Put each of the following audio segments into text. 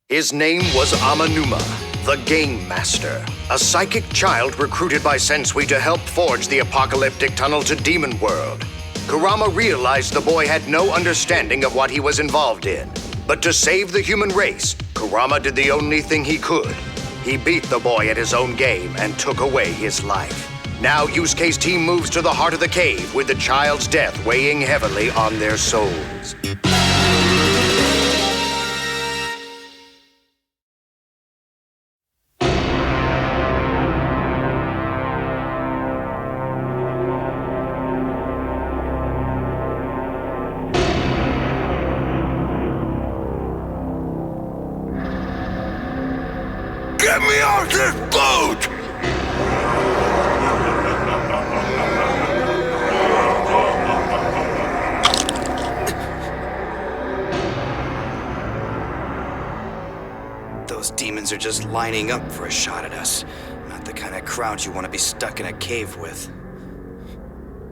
His name was Amanuma, the Game Master, a psychic child recruited by Sensui to help forge the apocalyptic tunnel to Demon World. Kurama realized the boy had no understanding of what he was involved in. But to save the human race, Kurama did the only thing he could. He beat the boy at his own game and took away his life. Now Yusuke's team moves to the heart of the cave with the child's death weighing heavily on their souls. Get me off this boat! Those demons are just lining up for a shot at us. Not the kind of crowd you want to be stuck in a cave with.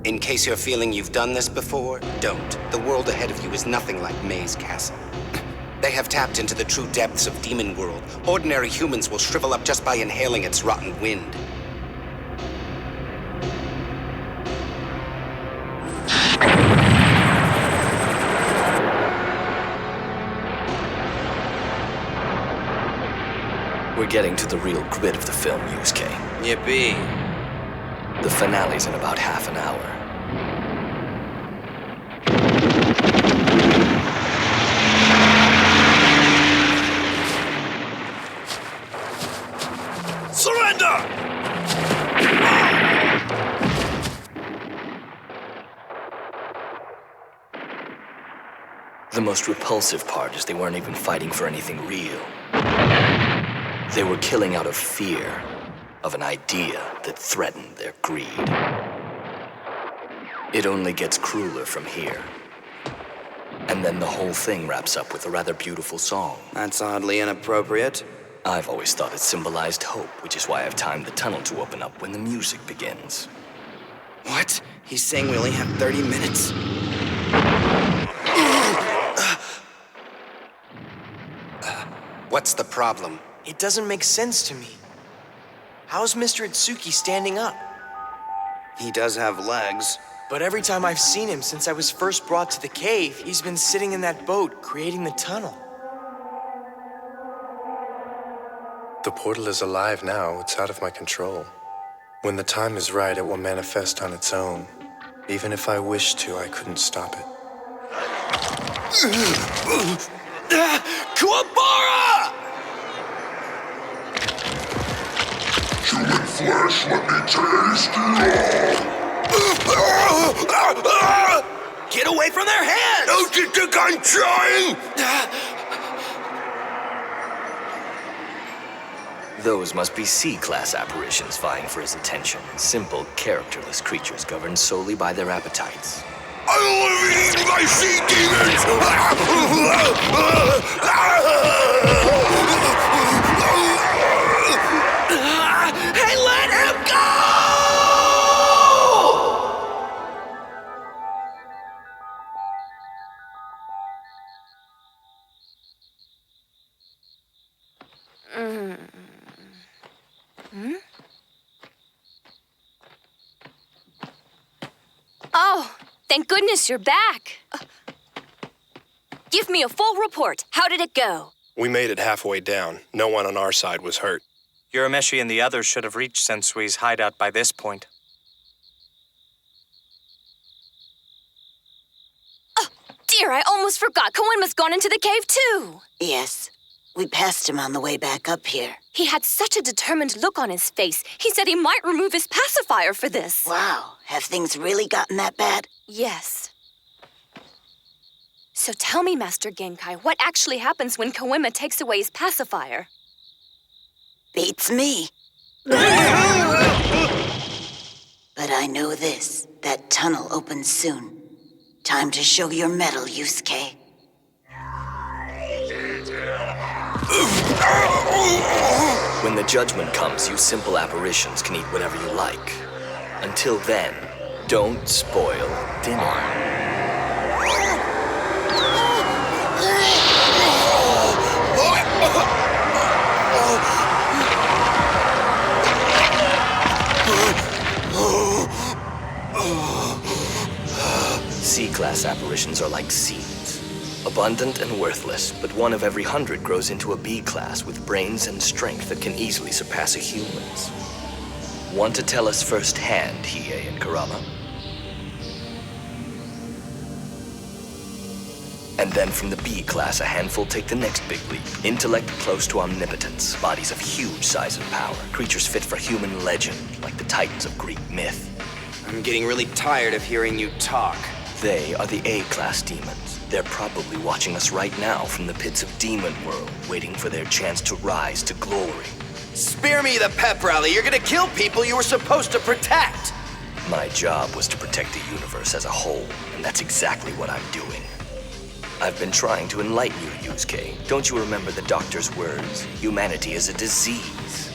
In case you're feeling you've done this before, don't. The world ahead of you is nothing like May's castle. They have tapped into the true depths of Demon World. Ordinary humans will shrivel up just by inhaling its rotten wind. We're getting to the real grit of the film, Yusuke. Yippee. The finale's in about half an hour. Surrender! The most repulsive part is they weren't even fighting for anything real. They were killing out of fear of an idea that threatened their greed. It only gets crueler from here. And then the whole thing wraps up with a rather beautiful song. That's oddly inappropriate. I've always thought it symbolized hope, which is why I've timed the tunnel to open up when the music begins. What? He's saying we only have 30 minutes? What's the problem? It doesn't make sense to me. How's Mr. Itsuki standing up? He does have legs. But every time I've seen him since I was first brought to the cave, he's been sitting in that boat, creating the tunnel. The portal is alive now. It's out of my control. When the time is right, it will manifest on its own. Even if I wished to, I couldn't stop it. Kuwabara! Human flesh, let me taste it all! Get away from their hands! Don't you think I'm trying? Those must be C-class apparitions vying for his attention. Simple, characterless creatures governed solely by their appetites. I don't want to be eaten by sea demons! Hey, let him go! Oh, thank goodness you're back. Give me a full report. How did it go? We made it halfway down. No one on our side was hurt. Urameshi and the others should have reached Sensui's hideout by this point. Oh, dear, I almost forgot. Koenma's gone into the cave, too. Yes. We passed him on the way back up here. He had such a determined look on his face. He said he might remove his pacifier for this. Wow. Have things really gotten that bad? Yes. So tell me, Master Genkai, what actually happens when Koenma takes away his pacifier? Beats me. But I know this. That tunnel opens soon. Time to show your mettle, Yusuke. When the judgment comes, you simple apparitions can eat whatever you like. Until then, don't spoil dinner. C-class apparitions are like seeds. Abundant and worthless, but one of every 100 grows into a B-class with brains and strength that can easily surpass a human's. Want to tell us firsthand, Hiei and Kurama? And then from the B-class, a handful take the next big leap. Intellect close to omnipotence, bodies of huge size and power, creatures fit for human legend, like the titans of Greek myth. I'm getting really tired of hearing you talk. They are the A-class demons. They're probably watching us right now from the pits of Demon World, waiting for their chance to rise to glory. Spare me the pep rally. You're gonna kill people you were supposed to protect. My job was to protect the universe as a whole, and that's exactly what I'm doing. I've been trying to enlighten you, Yusuke. Don't you remember the doctor's words? Humanity is a disease.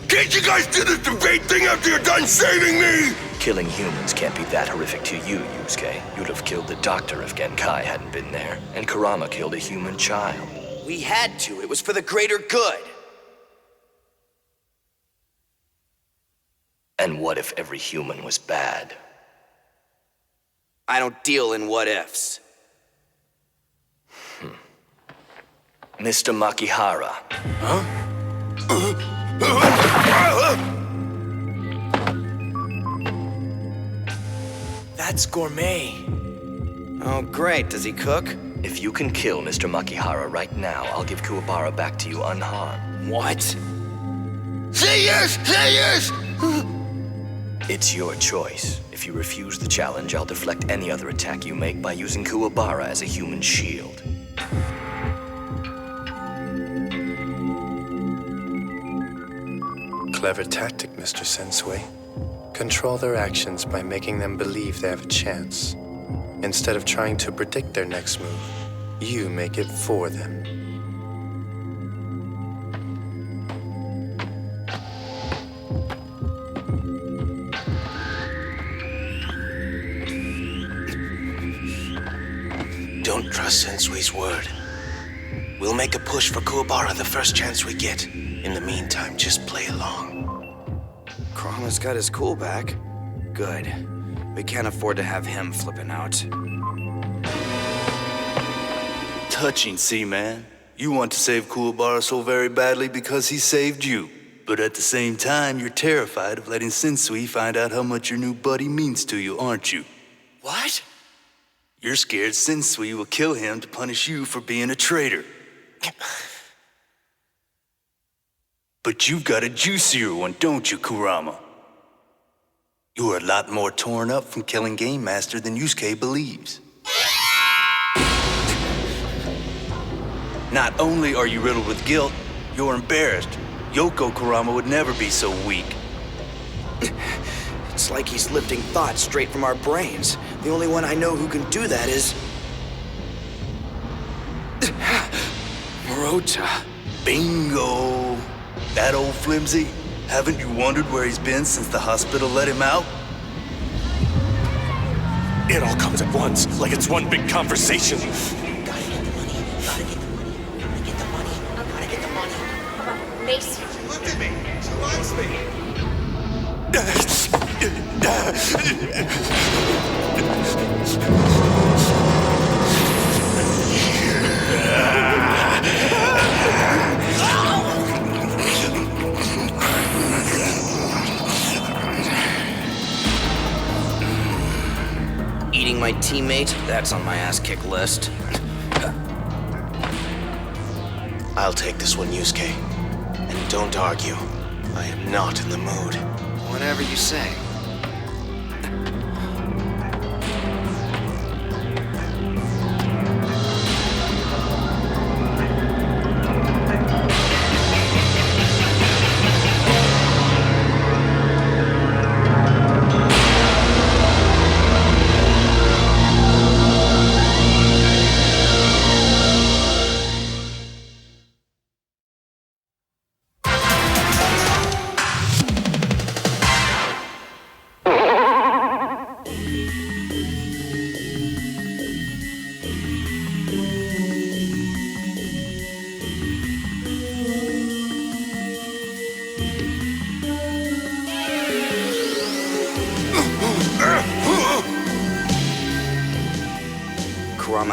Can't you guys do this debate thing after you're done saving me? Killing humans can't be that horrific to you, Yusuke. You'd have killed the doctor if Genkai hadn't been there, and Kurama killed a human child. We had to. It was for the greater good. And what if every human was bad? I don't deal in what-ifs. Mr. Makihara. That's gourmet. Oh, great. Does he cook? If you can kill Mr. Makihara right now, I'll give Kuwabara back to you unharmed. What? Say yes! Say yes! It's your choice. If you refuse the challenge, I'll deflect any other attack you make by using Kuwabara as a human shield. Clever tactic, Mr. Sensui. Control their actions by making them believe they have a chance. Instead of trying to predict their next move, you make it for them. Don't trust Sensui's word. We'll make a push for Kuwabara the first chance we get. In the meantime, just play along. Kurama's got his cool back. Good. We can't afford to have him flipping out. Touching, see, man. You want to save Kuwabara so very badly because he saved you. But at the same time, you're terrified of letting Sensui find out how much your new buddy means to you, aren't you? What? You're scared Sensui will kill him to punish you for being a traitor. But you've got a juicier one, don't you, Kurama? You're a lot more torn up from killing Game Master than Yusuke believes. Not only are you riddled with guilt, you're embarrassed. Yoko Kurama would never be so weak. It's like he's lifting thoughts straight from our brains. The only one I know who can do that is... Morota. Bingo! That old flimsy? Haven't you wondered where he's been since the hospital let him out? It all comes at once, like it's one big conversation. Gotta get the money. Gotta get the money. Gotta get the money. Gotta get the money. Mace. She looked at me. She likes me. Eating my teammate? That's on my ass-kick list. I'll take this one, Yusuke. And don't argue. I am not in the mood. Whatever you say.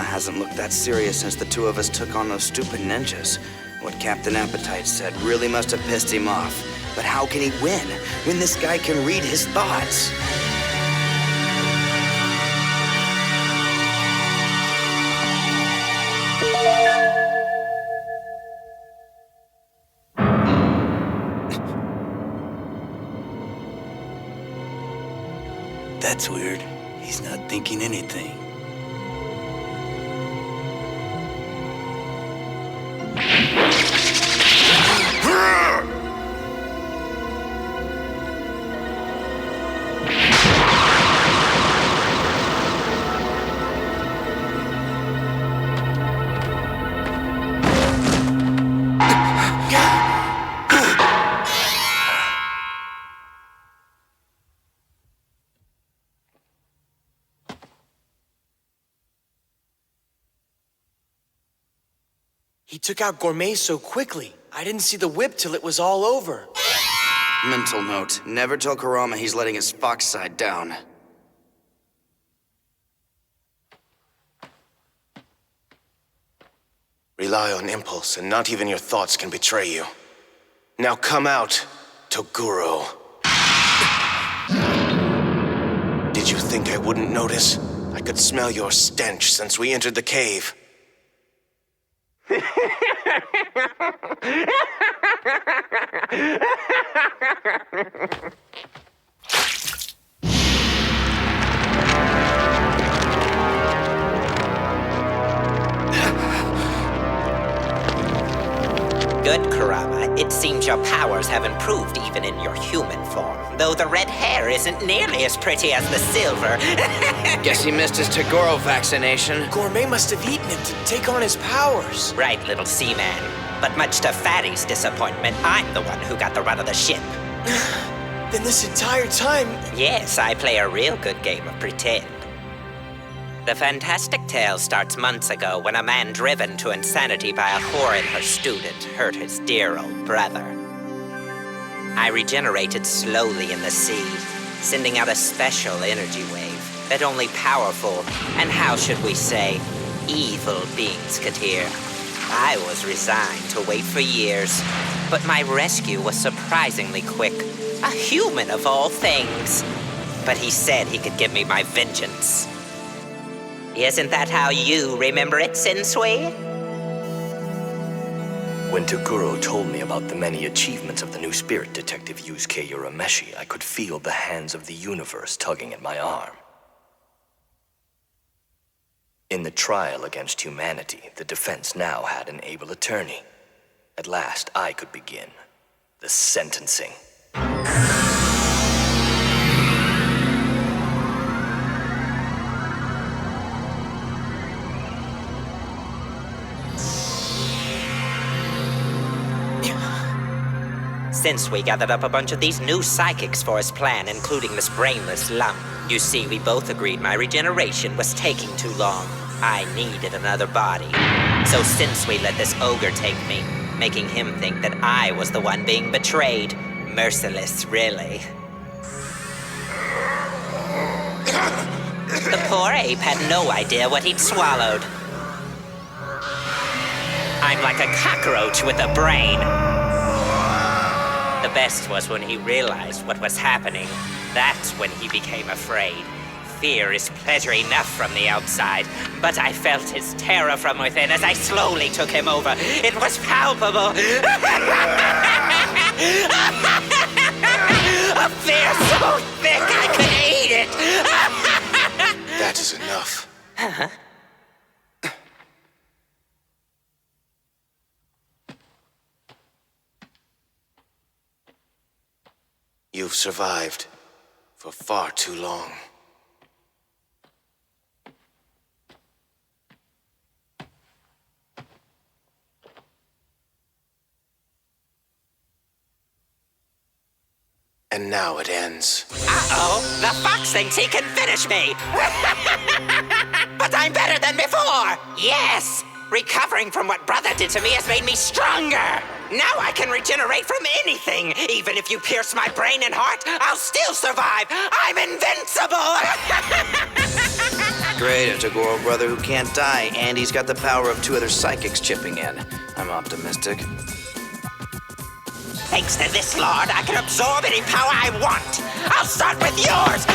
Kurama hasn't looked that serious since the two of us took on those stupid ninjas. What Captain Appetite said really must have pissed him off. But how can he win when this guy can read his thoughts? That's weird. He's not thinking anything. He took out Gourmet so quickly. I didn't see the whip till it was all over. Mental note, never tell Kurama he's letting his fox side down. Rely on impulse, and not even your thoughts can betray you. Now come out, Toguro. Did you think I wouldn't notice? I could smell your stench since we entered the cave. Good, Kurama. It seems your powers have improved even in your human form, though the red hair isn't nearly as pretty as the silver. Guess he missed his Toguro vaccination. Gourmet must have eaten him to take on his powers. Right, little seaman. But much to Fatty's disappointment, I'm the one who got the run of the ship. Then this entire time... Yes, I play a real good game of pretend. The fantastic tale starts months ago when a man driven to insanity by a whore and her student hurt his dear old brother. I regenerated slowly in the sea, sending out a special energy wave that only powerful, and how should we say, evil beings could hear. I was resigned to wait for years, but my rescue was surprisingly quick. A human of all things. But he said he could give me my vengeance. Isn't that how you remember it, Sensui? When Toguro told me about the many achievements of the new spirit detective Yusuke Urameshi, I could feel the hands of the universe tugging at my arm. In the trial against humanity, the defense now had an able attorney. At last, I could begin the sentencing. Since we gathered up a bunch of these new psychics for his plan, including this brainless lump, you see, we both agreed my regeneration was taking too long. I needed another body. So since we let this ogre take me, making him think that I was the one being betrayed. Merciless, really. The poor ape had no idea what he'd swallowed. I'm like a cockroach with a brain. The best was when he realized what was happening. That's when he became afraid. Fear is pleasure enough from the outside, but I felt his terror from within as I slowly took him over. It was palpable. A fear so thick I could eat it. That is enough. Huh? You've survived for far too long. And now it ends. Uh-oh! The fox thinks he can finish me! But I'm better than before! Yes! Recovering from what Brother did to me has made me stronger! Now I can regenerate from anything! Even if you pierce my brain and heart, I'll still survive! I'm invincible! great. A Tagoro brother who can't die, and he's got the power of 2 other psychics chipping in. I'm optimistic. Thanks to this lord, I can absorb any power I want. I'll start with yours.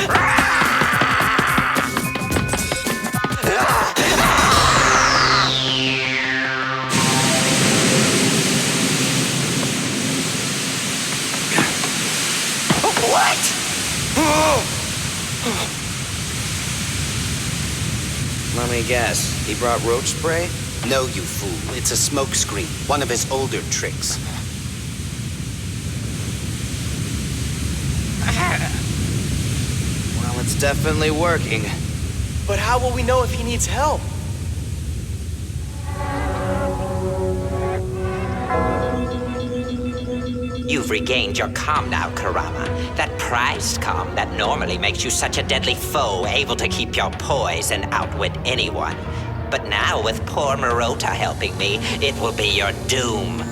What? Let me guess. He brought roach spray? No, you fool. It's a smoke screen. One of his older tricks. Well, it's definitely working. But how will we know if he needs help? You've regained your calm now, Kurama. That prized calm that normally makes you such a deadly foe, able to keep your poise and outwit anyone. But now, with poor Murota helping me, it will be your doom.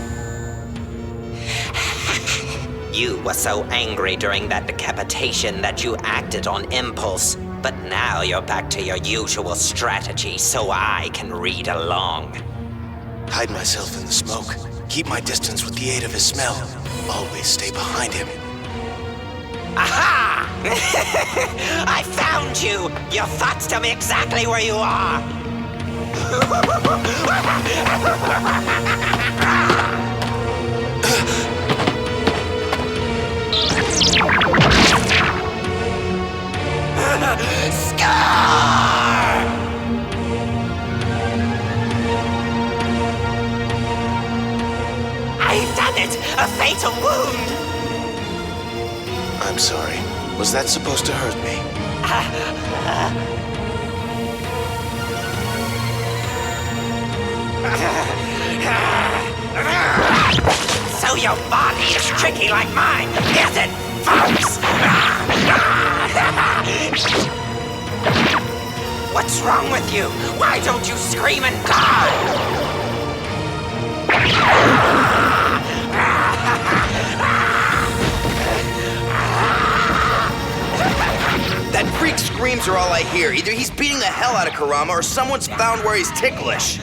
You were so angry during that decapitation that you acted on impulse. But now you're back to your usual strategy, so I can read along. Hide myself in the smoke. Keep my distance with the aid of his smell. Always stay behind him. Aha! I found you! Your thoughts tell me exactly where you are! Scar! I've done it! A fatal wound! I'm sorry. Was that supposed to hurt me? So your body is tricky like mine, is it, folks? What's wrong with you? Why don't you scream and die? That freak screams are all I hear. Either he's beating the hell out of Kurama or someone's found where he's ticklish.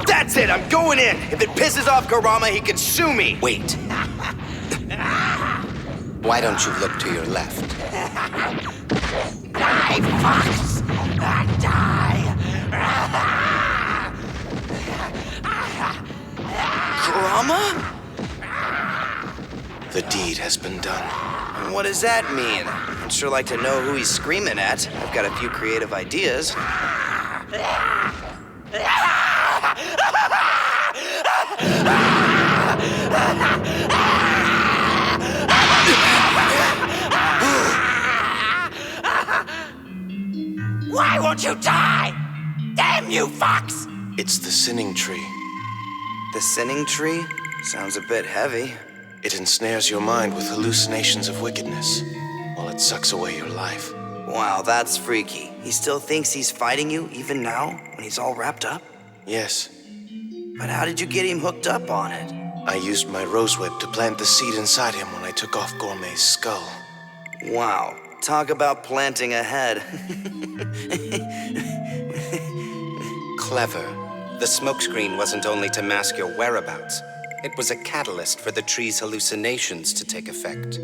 That's it, I'm going in. If it pisses off Kurama, he can sue me. Wait. Why don't you look to your left? Die, fox! Die! Kurama? The deed has been done. And what does that mean? I'd sure like to know who he's screaming at. I've got a few creative ideas. Why won't you die? Damn you, fox! It's the sinning tree. The sinning tree? Sounds a bit heavy. It ensnares your mind with hallucinations of wickedness, while it sucks away your life. Wow, that's freaky. He still thinks he's fighting you, even now, when he's all wrapped up? Yes. But how did you get him hooked up on it? I used my rose whip to plant the seed inside him when I took off Gourmet's skull. Wow, talk about planting a head. Clever. The smokescreen wasn't only to mask your whereabouts. It was a catalyst for the tree's hallucinations to take effect.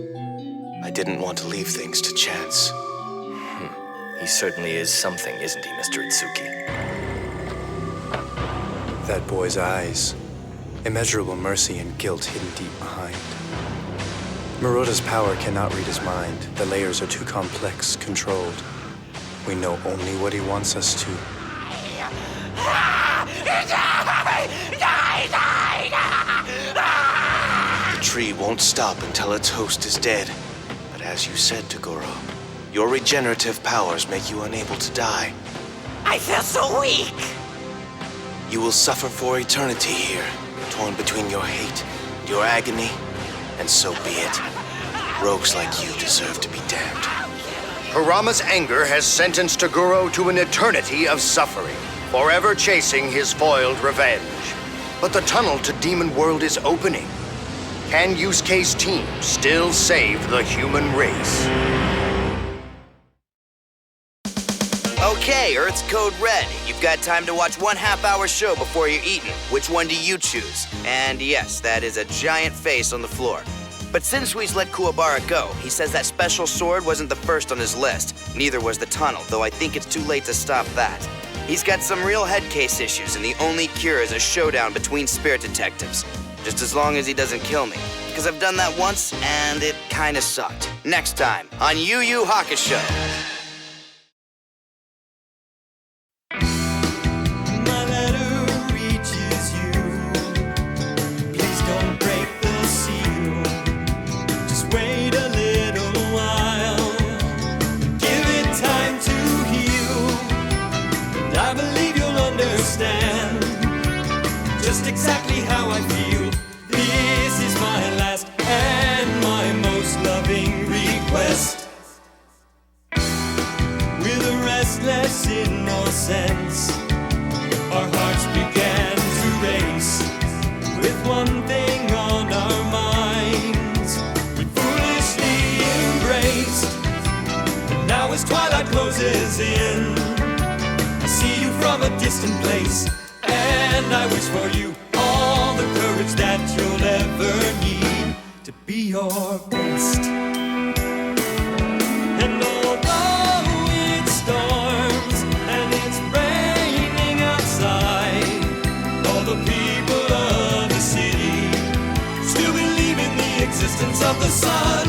I didn't want to leave things to chance. He certainly is something, isn't he, Mr. Itsuki? That boy's eyes. Immeasurable mercy and guilt hidden deep behind. Murota's power cannot read his mind. The layers are too complex, controlled. We know only what he wants us to. The tree won't stop until its host is dead. But as you said, Tagoro, your regenerative powers make you unable to die. I feel so weak! You will suffer for eternity here, torn between your hate, your agony, and so be it. Rogues like you deserve to be damned. Kurama's anger has sentenced Tagoro to an eternity of suffering, forever chasing his foiled revenge. But the tunnel to Demon World is opening. Can Yusuke's team still save the human race? Okay, Earth's Code Red. You've got time to watch 1 half-hour show before you're eating. Which one do you choose? And yes, that is a giant face on the floor. But Sensui's let Kuwabara go. He says that special sword wasn't the first on his list. Neither was the tunnel, though I think it's too late to stop that. He's got some real head case issues, and the only cure is a showdown between spirit detectives. Just as long as he doesn't kill me. Because I've done that once, and it kinda sucked. Next time, on Yuu Yuu Hakusho. Just exactly how I feel. This is my last and my most loving request. With a restless innocence, our hearts began to race. With one thing on our minds, we foolishly embraced. And now as twilight closes in, I see you from a distant place. And I wish for you all the courage that you'll ever need to be your best. And although it storms and it's raining outside, all the people of the city still believe in the existence of the sun.